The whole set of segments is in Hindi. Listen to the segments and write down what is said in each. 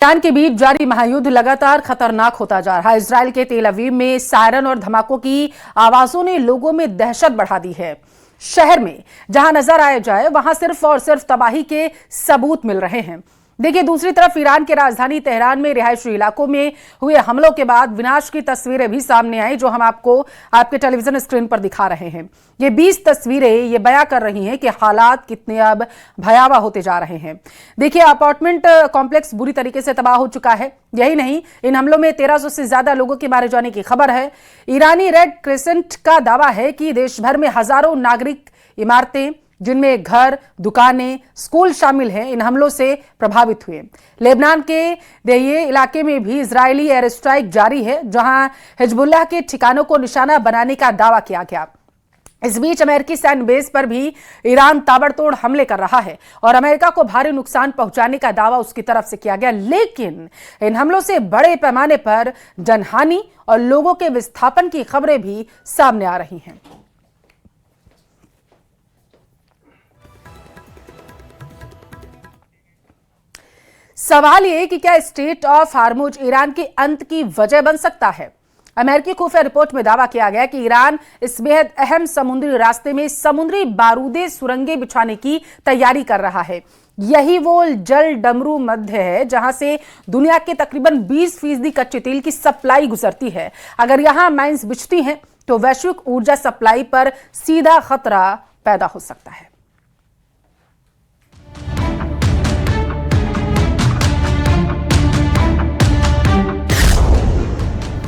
ईरान के बीच जारी महायुद्ध लगातार खतरनाक होता जा रहा है। इजराइल के तेल अवीव में सायरन और धमाकों की आवाजों ने लोगों में दहशत बढ़ा दी है। शहर में जहां नजर आया जाए वहां सिर्फ और सिर्फ तबाही के सबूत मिल रहे हैं। देखिए, दूसरी तरफ ईरान के राजधानी तेहरान में रिहायशी इलाकों में हुए हमलों के बाद विनाश की तस्वीरें भी सामने आई, जो हम आपको आपके टेलीविजन स्क्रीन पर दिखा रहे हैं। ये 20 तस्वीरें ये बयां कर रही हैं कि हालात कितने अब भयावह होते जा रहे हैं। देखिए, अपार्टमेंट कॉम्प्लेक्स बुरी तरीके से तबाह हो चुका है। यही नहीं, इन हमलों में 1300 से ज्यादा लोगों के मारे जाने की खबर है। ईरानी रेड क्रिसेंट का दावा है कि देश भर में हजारों नागरिक इमारतें, जिनमें घर, दुकानें, स्कूल शामिल हैं, इन हमलों से प्रभावित हुए। लेबनान के देये इलाके में भी इजरायली एयर स्ट्राइक जारी है, जहां हिजबुल्लाह के ठिकानों को निशाना बनाने का दावा किया गया। इस बीच अमेरिकी सैन्य बेस पर भी ईरान ताबड़तोड़ हमले कर रहा है और अमेरिका को भारी नुकसान पहुंचाने का दावा उसकी तरफ से किया गया। लेकिन इन हमलों से बड़े पैमाने पर जनहानि और लोगों के विस्थापन की खबरें भी सामने आ रही हैं। सवाल ये कि क्या स्ट्रेट ऑफ हार्मुज ईरान के अंत की वजह बन सकता है। अमेरिकी खुफिया रिपोर्ट में दावा किया गया कि ईरान इस बेहद अहम समुद्री रास्ते में समुद्री बारूदी सुरंगें बिछाने की तैयारी कर रहा है। यही वो जल डमरू मध्य है जहां से दुनिया के तकरीबन 20% कच्चे तेल की सप्लाई गुजरती है। अगर यहां माइंस बिछती हैं तो वैश्विक ऊर्जा सप्लाई पर सीधा खतरा पैदा हो सकता है।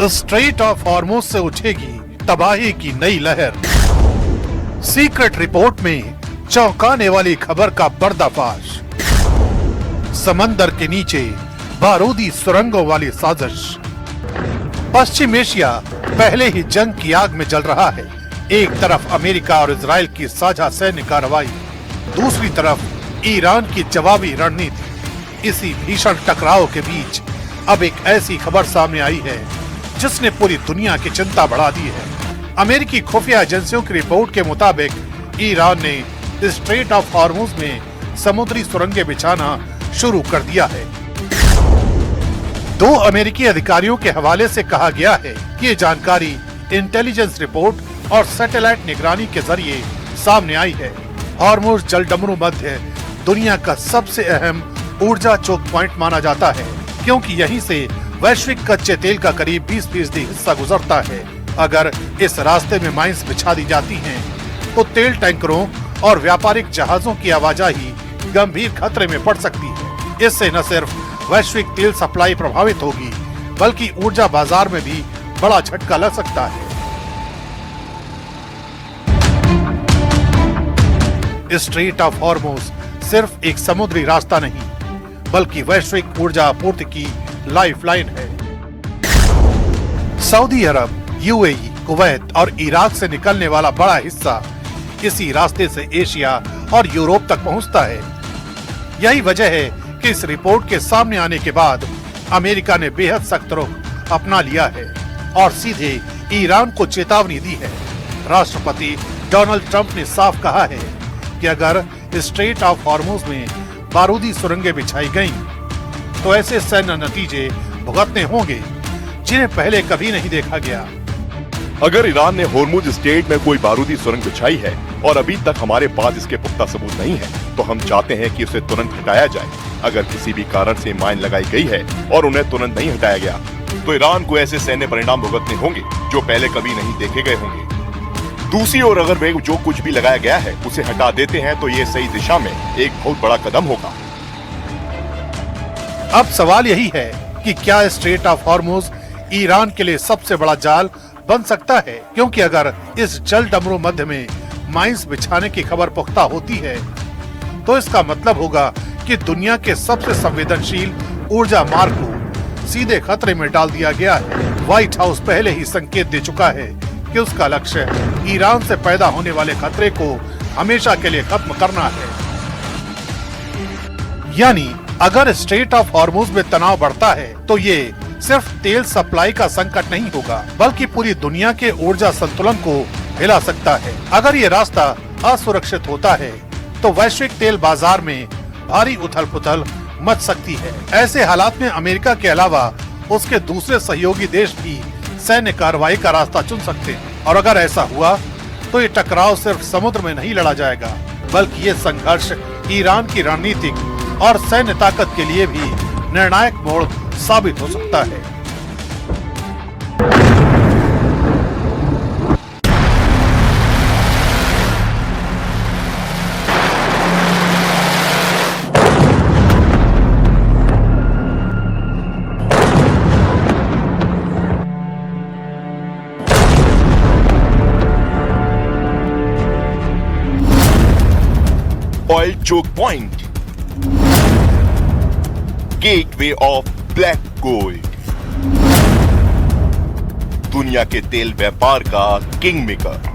स्ट्रेट ऑफ हॉर्मुज से उठेगी तबाही की नई लहर। सीक्रेट रिपोर्ट में चौंकाने वाली खबर का पर्दाफाश। समंदर के नीचे बारूदी सुरंगों वाली साजिश। पश्चिम एशिया पहले ही जंग की आग में जल रहा है। एक तरफ अमेरिका और इजराइल की साझा सैन्य कार्रवाई, दूसरी तरफ ईरान की जवाबी रणनीति। इसी भीषण टकराव के बीच अब एक ऐसी खबर सामने आई है जिसने पूरी दुनिया की चिंता बढ़ा दी है। अमेरिकी खुफिया एजेंसियों की रिपोर्ट के मुताबिक ईरान ने स्ट्रेट ऑफ हॉर्मुज में समुद्री सुरंगें बिछाना शुरू कर दिया है। 2 अमेरिकी अधिकारियों के हवाले से कहा गया है कि ये जानकारी इंटेलिजेंस रिपोर्ट और सैटेलाइट निगरानी के जरिए सामने आई है। हॉर्मुज जलडमरू मध्य दुनिया का सबसे अहम ऊर्जा चोक पॉइंट माना जाता है, क्योंकि यहीं से वैश्विक कच्चे तेल का करीब 20% हिस्सा गुजरता है। अगर इस रास्ते में माइंस बिछा दी जाती हैं, तो तेल टैंकरों और व्यापारिक जहाजों की आवाजाही गंभीर खतरे में पड़ सकती है। इससे न सिर्फ वैश्विक तेल सप्लाई प्रभावित होगी, बल्कि ऊर्जा बाजार में भी बड़ा झटका लग सकता है। स्ट्रेट ऑफ हॉर्मुज सिर्फ एक समुद्री रास्ता नहीं, बल्कि वैश्विक ऊर्जा आपूर्ति की लाइफलाइन है। सऊदी अरब, यूएई, कुवैत और इराक से निकलने वाला बड़ा हिस्सा इसी रास्ते से एशिया और यूरोप तक पहुंचता है। यही वजह है कि इस रिपोर्ट के सामने आने के बाद अमेरिका ने बेहद सख्त रुख अपना लिया है और सीधे ईरान को चेतावनी दी है। राष्ट्रपति डोनाल्ड ट्रंप ने साफ कहा है कि अगर स्ट्रेट ऑफ हॉर्मुज में बारूदी सुरंगें बिछाई गईं, तो ऐसे सैन्य नतीजे भुगतने होंगे जिन्हें पहले कभी नहीं देखा गया। अगर ईरान ने हॉर्मुज स्ट्रेट में कोई बारूदी सुरंग बिछाई है और अभी तक हमारे पास इसके पुख्ता सबूत नहीं है, तो हम चाहते हैं कि उसे तुरंत हटाया जाए। अगर किसी भी कारण से माइन लगाई गई है और उन्हें तुरंत नहीं हटाया गया, तो ईरान को ऐसे सैन्य परिणाम भुगतने होंगे जो पहले कभी नहीं देखे गए होंगे। दूसरी ओर अगर वे जो कुछ भी लगाया गया है उसे हटा देते हैं, तो ये सही दिशा में एक बहुत बड़ा कदम होगा। अब सवाल यही है कि क्या स्ट्रेट ऑफ हॉर्मुज ईरान के लिए सबसे बड़ा जाल बन सकता है, क्योंकि अगर इस जल डमरू मध्य में माइंस बिछाने की खबर पुख्ता होती है, तो इसका मतलब होगा कि दुनिया के सबसे संवेदनशील ऊर्जा मार्ग को सीधे खतरे में डाल दिया गया है। व्हाइट हाउस पहले ही संकेत दे चुका है कि उसका लक्ष्य ईरान से पैदा होने वाले खतरे को हमेशा के लिए खत्म करना है। यानी अगर स्ट्रेट ऑफ हॉर्मुज में तनाव बढ़ता है, तो ये सिर्फ तेल सप्लाई का संकट नहीं होगा, बल्कि पूरी दुनिया के ऊर्जा संतुलन को हिला सकता है। अगर ये रास्ता असुरक्षित होता है, तो वैश्विक तेल बाजार में भारी उथल पुथल मच सकती है। ऐसे हालात में अमेरिका के अलावा उसके दूसरे सहयोगी देश भी सैन्य कार्रवाई का रास्ता चुन सकते हैं। और अगर ऐसा हुआ तो ये टकराव सिर्फ समुद्र में नहीं लड़ा जाएगा, बल्कि ये संघर्ष ईरान की रणनीतिक और सैन्य ताकत के लिए भी निर्णायक मोड़ साबित हो सकता है। Oil choke point, gateway of black gold, दुनिया के तेल व्यापार का किंग मेकर।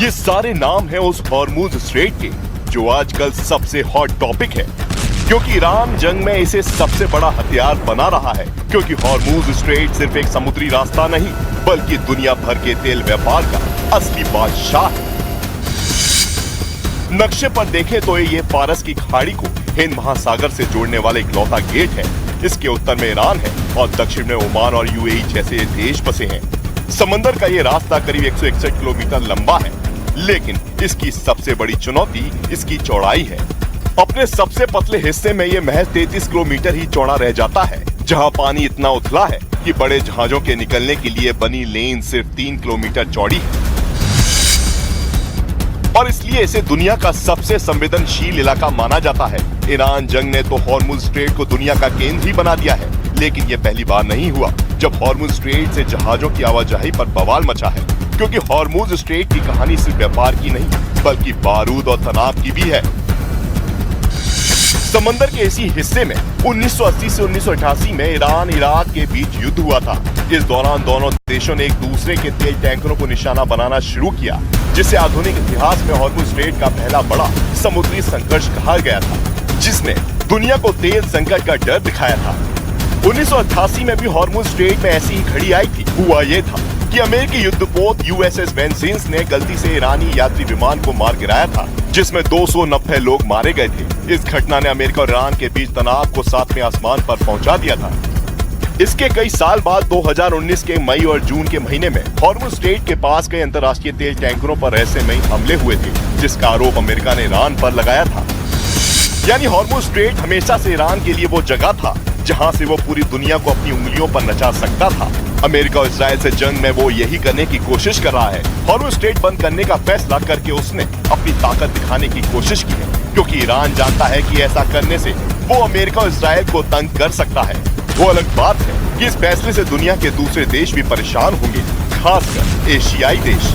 ये सारे नाम हैं उस हॉर्मुज स्ट्रेट के, जो आजकल सबसे हॉट टॉपिक है, क्योंकि ईरान जंग में इसे सबसे बड़ा हथियार बना रहा है। क्योंकि हॉर्मुज स्ट्रेट सिर्फ एक समुद्री रास्ता नहीं, बल्कि दुनिया भर के तेल व्यापार का असली बादशाह है। नक्शे पर देखें तो ये फारस की खाड़ी को हिंद महासागर से जोड़ने वाला इकलौता गेट है। इसके उत्तर में ईरान है और दक्षिण में ओमान और यूएई जैसे देश बसे हैं। समंदर का ये रास्ता करीब 161 किलोमीटर लंबा है, लेकिन इसकी सबसे बड़ी चुनौती इसकी चौड़ाई है। अपने सबसे पतले हिस्से में ये महज 33 किलोमीटर ही चौड़ा रह जाता है, जहां पानी इतना उथला है कि बड़े जहाजों के निकलने के लिए बनी लेन सिर्फ 3 किलोमीटर चौड़ी है। और इसलिए इसे दुनिया का सबसे संवेदनशील इलाका माना जाता है। ईरान जंग ने तो हॉर्मुज स्ट्रेट को दुनिया का केंद्र ही बना दिया है, लेकिन यह पहली बार नहीं हुआ जब हॉर्मुज स्ट्रेट से जहाजों की आवाजाही पर बवाल मचा है। क्योंकि हॉर्मुज स्ट्रेट की कहानी सिर्फ व्यापार की नहीं, बल्कि बारूद और तनाव की भी है। समंदर के इसी हिस्से में 1980 से 1988 में ईरान इराक के बीच युद्ध हुआ था। इस दौरान दोनों देशों ने एक दूसरे के तेल टैंकरों को निशाना बनाना शुरू किया, जिसे आधुनिक इतिहास में हॉर्मुज स्ट्रेट का पहला बड़ा समुद्री संघर्ष कहा गया था, जिसने दुनिया को तेल संकट का डर दिखाया था। 1988 में भी हॉर्मुज स्ट्रेट में ऐसी ही घड़ी आई थी। हुआ ये था कि अमेरिकी युद्धपोत यूएसएस वेंसिन्स ने गलती से ईरानी यात्री विमान को मार गिराया था, जिसमें 290 लोग मारे गए थे। इस घटना ने अमेरिका और ईरान के बीच तनाव को 7वें आसमान पर पहुंचा दिया था। इसके कई साल बाद 2019 के मई और जून के महीने में हॉर्मुज स्ट्रेट के पास कई अंतर्राष्ट्रीय तेल टैंकरों पर रहस्यमयी हमले हुए थे, जिसका आरोप अमेरिका ने ईरान पर लगाया था। यानी हॉर्मुज स्ट्रेट हमेशा से ईरान के लिए वो जगह था जहां से वो पूरी दुनिया को अपनी उंगलियों पर नचा सकता था। अमेरिका और इजराइल से जंग में वो यही करने की कोशिश कर रहा है। हॉर्मुज स्ट्रेट बंद करने का फैसला करके उसने अपनी ताकत दिखाने की कोशिश की है, क्योंकि ईरान जानता है कि ऐसा करने से वो अमेरिका और इजराइल को तंग कर सकता है। वो अलग बात है कि इस फैसले से दुनिया के दूसरे देश भी परेशान होंगे, खासकर एशियाई देश।